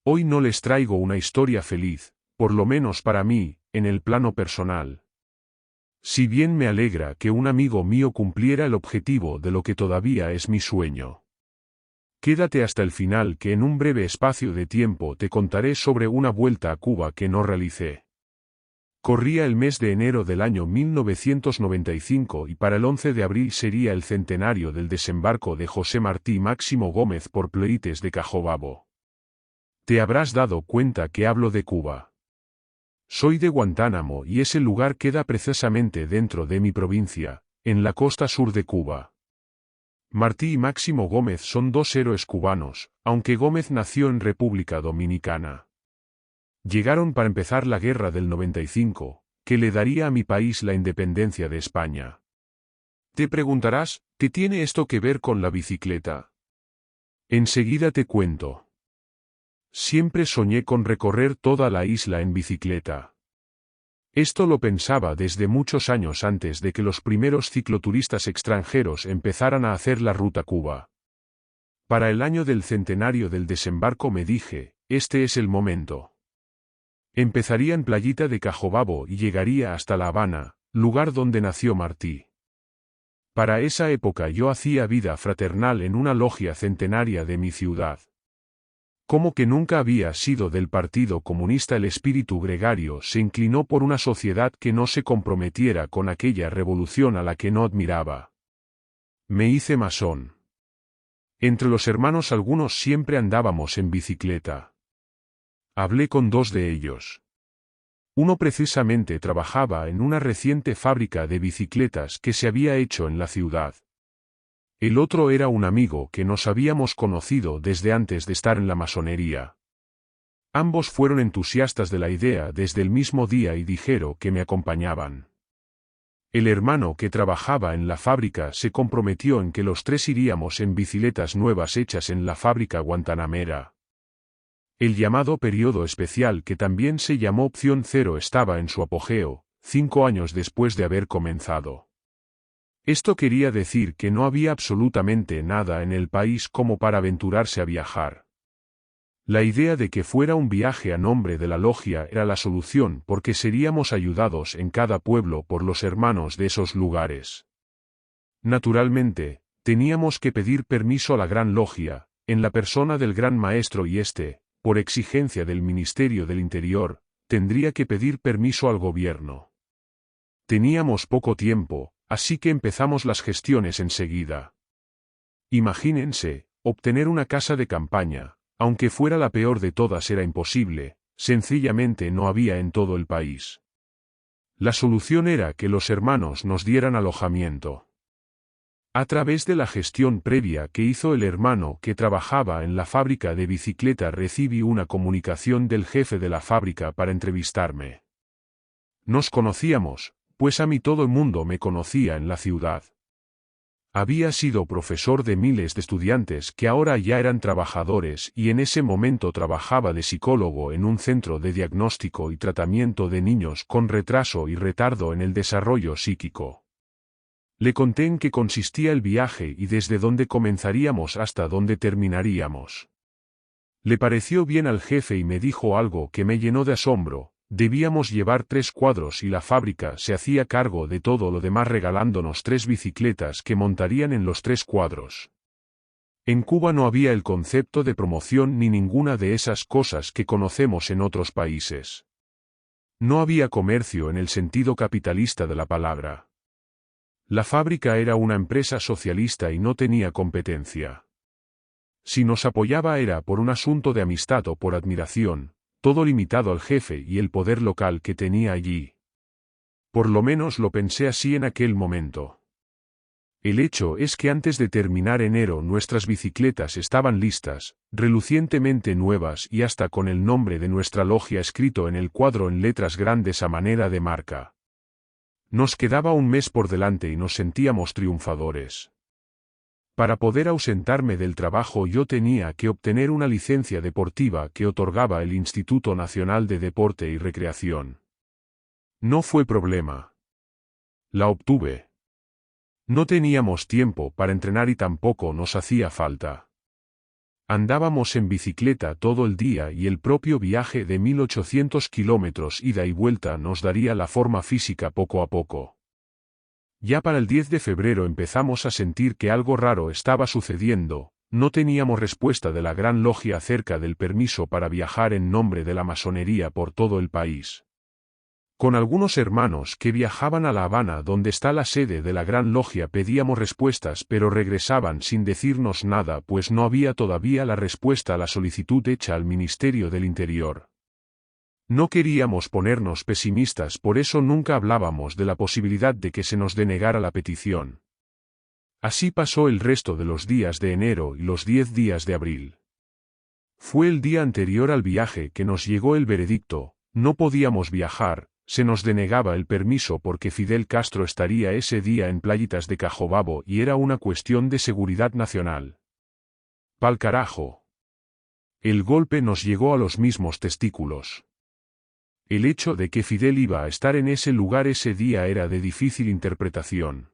Hoy no les traigo una historia feliz, por lo menos para mí, en el plano personal. Si bien me alegra que un amigo mío cumpliera el objetivo de lo que todavía es mi sueño. Quédate hasta el final que en un breve espacio de tiempo te contaré sobre una vuelta a Cuba que no realicé. Corría el mes de enero del año 1995 y para el 11 de abril sería el centenario del desembarco de José Martí Máximo Gómez por Pleites de Cajobabo. Te habrás dado cuenta que hablo de Cuba. Soy de Guantánamo y ese lugar queda precisamente dentro de mi provincia, en la costa sur de Cuba. Martí y Máximo Gómez son dos héroes cubanos, aunque Gómez nació en República Dominicana. Llegaron para empezar la guerra del 95, que le daría a mi país la independencia de España. Te preguntarás, ¿qué tiene esto que ver con la bicicleta? Enseguida te cuento. Siempre soñé con recorrer toda la isla en bicicleta. Esto lo pensaba desde muchos años antes de que los primeros cicloturistas extranjeros empezaran a hacer la ruta Cuba. Para el año del centenario del desembarco me dije, este es el momento. Empezaría en Playita de Cajobabo y llegaría hasta La Habana, lugar donde nació Martí. Para esa época yo hacía vida fraternal en una logia centenaria de mi ciudad. Como que nunca había sido del Partido Comunista, el espíritu gregario se inclinó por una sociedad que no se comprometiera con aquella revolución a la que no admiraba. Me hice masón. Entre los hermanos algunos siempre andábamos en bicicleta. Hablé con dos de ellos. Uno precisamente trabajaba en una reciente fábrica de bicicletas que se había hecho en la ciudad. El otro era un amigo que nos habíamos conocido desde antes de estar en la masonería. Ambos fueron entusiastas de la idea desde el mismo día y dijeron que me acompañaban. El hermano que trabajaba en la fábrica se comprometió en que los tres iríamos en bicicletas nuevas hechas en la fábrica guantanamera. El llamado periodo especial, que también se llamó Opción Cero, estaba en su apogeo, 5 años después de haber comenzado. Esto quería decir que no había absolutamente nada en el país como para aventurarse a viajar. La idea de que fuera un viaje a nombre de la logia era la solución, porque seríamos ayudados en cada pueblo por los hermanos de esos lugares. Naturalmente, teníamos que pedir permiso a la Gran Logia, en la persona del Gran Maestro, y por exigencia del Ministerio del Interior, tendría que pedir permiso al gobierno. Teníamos poco tiempo, así que empezamos las gestiones enseguida. Imagínense, obtener una casa de campaña, aunque fuera la peor de todas, era imposible, sencillamente no había en todo el país. La solución era que los hermanos nos dieran alojamiento. A través de la gestión previa que hizo el hermano que trabajaba en la fábrica de bicicleta, recibí una comunicación del jefe de la fábrica para entrevistarme. Nos conocíamos, pues a mí todo el mundo me conocía en la ciudad. Había sido profesor de miles de estudiantes que ahora ya eran trabajadores, y en ese momento trabajaba de psicólogo en un centro de diagnóstico y tratamiento de niños con retraso y retardo en el desarrollo psíquico. Le conté en qué consistía el viaje y desde dónde comenzaríamos hasta dónde terminaríamos. Le pareció bien al jefe y me dijo algo que me llenó de asombro: debíamos llevar 3 cuadros y la fábrica se hacía cargo de todo lo demás, regalándonos 3 bicicletas que montarían en los 3 cuadros. En Cuba no había el concepto de promoción ni ninguna de esas cosas que conocemos en otros países. No había comercio en el sentido capitalista de la palabra. La fábrica era una empresa socialista y no tenía competencia. Si nos apoyaba era por un asunto de amistad o por admiración, todo limitado al jefe y el poder local que tenía allí. Por lo menos lo pensé así en aquel momento. El hecho es que antes de terminar enero nuestras bicicletas estaban listas, relucientemente nuevas y hasta con el nombre de nuestra logia escrito en el cuadro en letras grandes a manera de marca. Nos quedaba un mes por delante y nos sentíamos triunfadores. Para poder ausentarme del trabajo yo tenía que obtener una licencia deportiva que otorgaba el Instituto Nacional de Deporte y Recreación. No fue problema. La obtuve. No teníamos tiempo para entrenar y tampoco nos hacía falta. Andábamos en bicicleta todo el día y el propio viaje de 1800 kilómetros ida y vuelta nos daría la forma física poco a poco. Ya para el 10 de febrero empezamos a sentir que algo raro estaba sucediendo, no teníamos respuesta de la Gran Logia acerca del permiso para viajar en nombre de la masonería por todo el país. Con algunos hermanos que viajaban a La Habana donde está la sede de la Gran Logia pedíamos respuestas pero regresaban sin decirnos nada pues no había todavía la respuesta a la solicitud hecha al Ministerio del Interior. No queríamos ponernos pesimistas, por eso nunca hablábamos de la posibilidad de que se nos denegara la petición. Así pasó el resto de los días de enero y los 10 días de abril. Fue el día anterior al viaje que nos llegó el veredicto, no podíamos viajar. Se nos denegaba el permiso porque Fidel Castro estaría ese día en Playitas de Cajobabo y era una cuestión de seguridad nacional. ¡Pal carajo! El golpe nos llegó a los mismos testículos. El hecho de que Fidel iba a estar en ese lugar ese día era de difícil interpretación.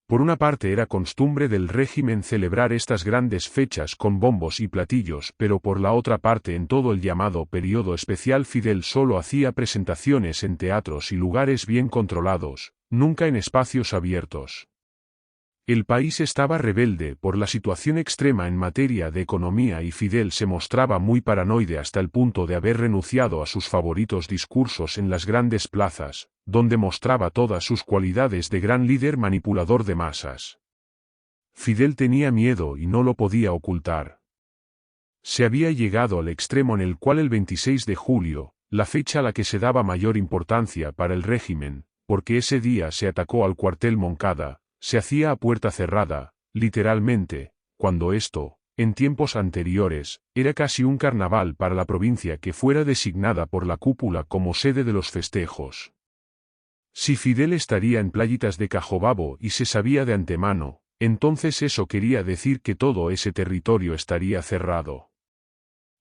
Por una parte era costumbre del régimen celebrar estas grandes fechas con bombos y platillos, pero por la otra parte en todo el llamado periodo especial Fidel solo hacía presentaciones en teatros y lugares bien controlados, nunca en espacios abiertos. El país estaba rebelde por la situación extrema en materia de economía y Fidel se mostraba muy paranoide hasta el punto de haber renunciado a sus favoritos discursos en las grandes plazas, donde mostraba todas sus cualidades de gran líder manipulador de masas. Fidel tenía miedo y no lo podía ocultar. Se había llegado al extremo en el cual el 26 de julio, la fecha a la que se daba mayor importancia para el régimen, porque ese día se atacó al cuartel Moncada, se hacía a puerta cerrada, literalmente, cuando esto, en tiempos anteriores, era casi un carnaval para la provincia que fuera designada por la cúpula como sede de los festejos. Si Fidel estaría en Playitas de Cajobabo y se sabía de antemano, entonces eso quería decir que todo ese territorio estaría cerrado.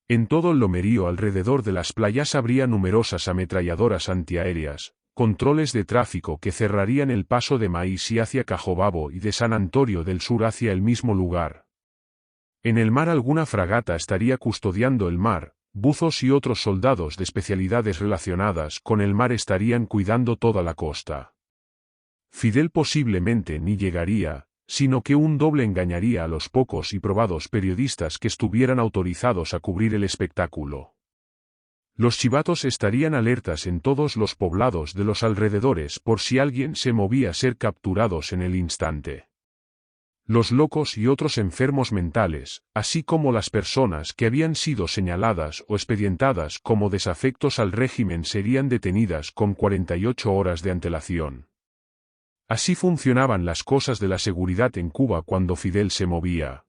En todo el lomerío alrededor de las playas habría numerosas ametralladoras antiaéreas, controles de tráfico que cerrarían el paso de Maíz hacia Cajobabo y de San Antonio del Sur hacia el mismo lugar. En el mar alguna fragata estaría custodiando el mar, buzos y otros soldados de especialidades relacionadas con el mar estarían cuidando toda la costa. Fidel posiblemente ni llegaría, sino que un doble engañaría a los pocos y probados periodistas que estuvieran autorizados a cubrir el espectáculo. Los chivatos estarían alertas en todos los poblados de los alrededores por si alguien se movía a ser capturados en el instante. Los locos y otros enfermos mentales, así como las personas que habían sido señaladas o expedientadas como desafectos al régimen serían detenidas con 48 horas de antelación. Así funcionaban las cosas de la seguridad en Cuba cuando Fidel se movía.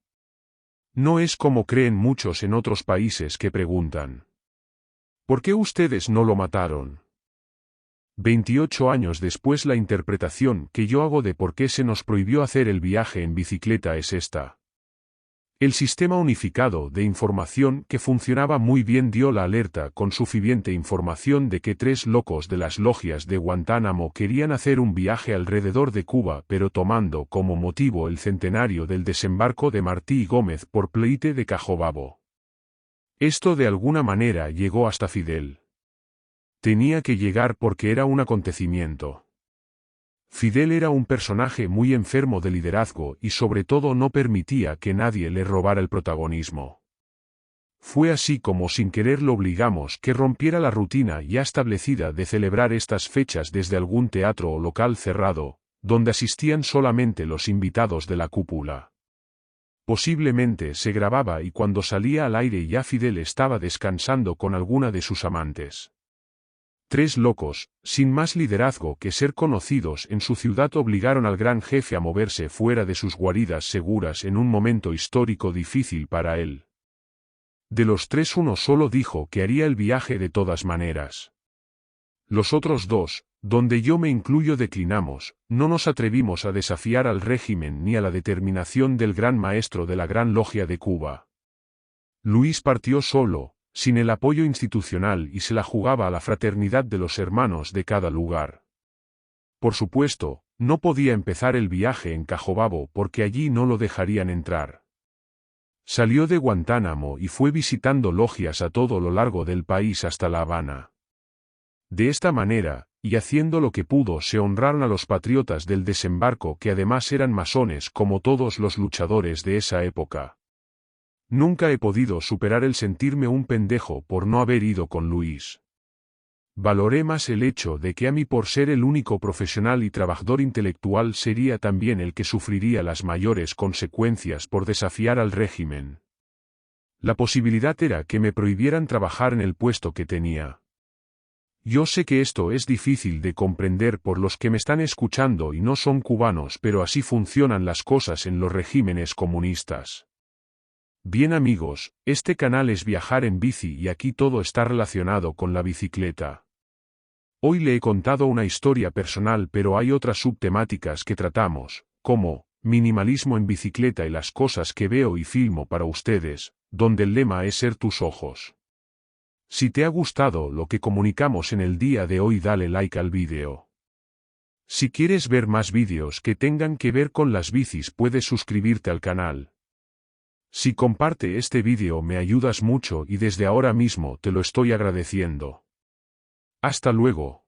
No es como creen muchos en otros países que preguntan: ¿por qué ustedes no lo mataron? 28 años después la interpretación que yo hago de por qué se nos prohibió hacer el viaje en bicicleta es esta. El sistema unificado de información que funcionaba muy bien dio la alerta con suficiente información de que 3 locos de las logias de Guantánamo querían hacer un viaje alrededor de Cuba pero tomando como motivo el centenario del desembarco de Martí y Gómez por Pleite de Cajobabo. Esto de alguna manera llegó hasta Fidel. Tenía que llegar porque era un acontecimiento. Fidel era un personaje muy enfermo de liderazgo y sobre todo no permitía que nadie le robara el protagonismo. Fue así como sin querer lo obligamos que rompiera la rutina ya establecida de celebrar estas fechas desde algún teatro o local cerrado, donde asistían solamente los invitados de la cúpula. Posiblemente se grababa y cuando salía al aire ya Fidel estaba descansando con alguna de sus amantes. 3 locos, sin más liderazgo que ser conocidos en su ciudad obligaron al gran jefe a moverse fuera de sus guaridas seguras en un momento histórico difícil para él. De los 3 uno solo dijo que haría el viaje de todas maneras. Los otros 2, donde yo me incluyo declinamos, no nos atrevimos a desafiar al régimen ni a la determinación del gran maestro de la Gran Logia de Cuba. Luis partió solo, sin el apoyo institucional y se la jugaba a la fraternidad de los hermanos de cada lugar. Por supuesto, no podía empezar el viaje en Cajobabo porque allí no lo dejarían entrar. Salió de Guantánamo y fue visitando logias a todo lo largo del país hasta La Habana. De esta manera, y haciendo lo que pudo, se honraron a los patriotas del desembarco, que además eran masones como todos los luchadores de esa época. Nunca he podido superar el sentirme un pendejo por no haber ido con Luis. Valoré más el hecho de que a mí, por ser el único profesional y trabajador intelectual, sería también el que sufriría las mayores consecuencias por desafiar al régimen. La posibilidad era que me prohibieran trabajar en el puesto que tenía. Yo sé que esto es difícil de comprender por los que me están escuchando y no son cubanos, pero así funcionan las cosas en los regímenes comunistas. Bien amigos, este canal es Viajar en Bici y aquí todo está relacionado con la bicicleta. Hoy le he contado una historia personal, pero hay otras subtemáticas que tratamos, como minimalismo en bicicleta y las cosas que veo y filmo para ustedes, donde el lema es ser tus ojos. Si te ha gustado lo que comunicamos en el día de hoy, dale like al vídeo. Si quieres ver más vídeos que tengan que ver con las bicis, puedes suscribirte al canal. Si comparte este vídeo me ayudas mucho y desde ahora mismo te lo estoy agradeciendo. Hasta luego.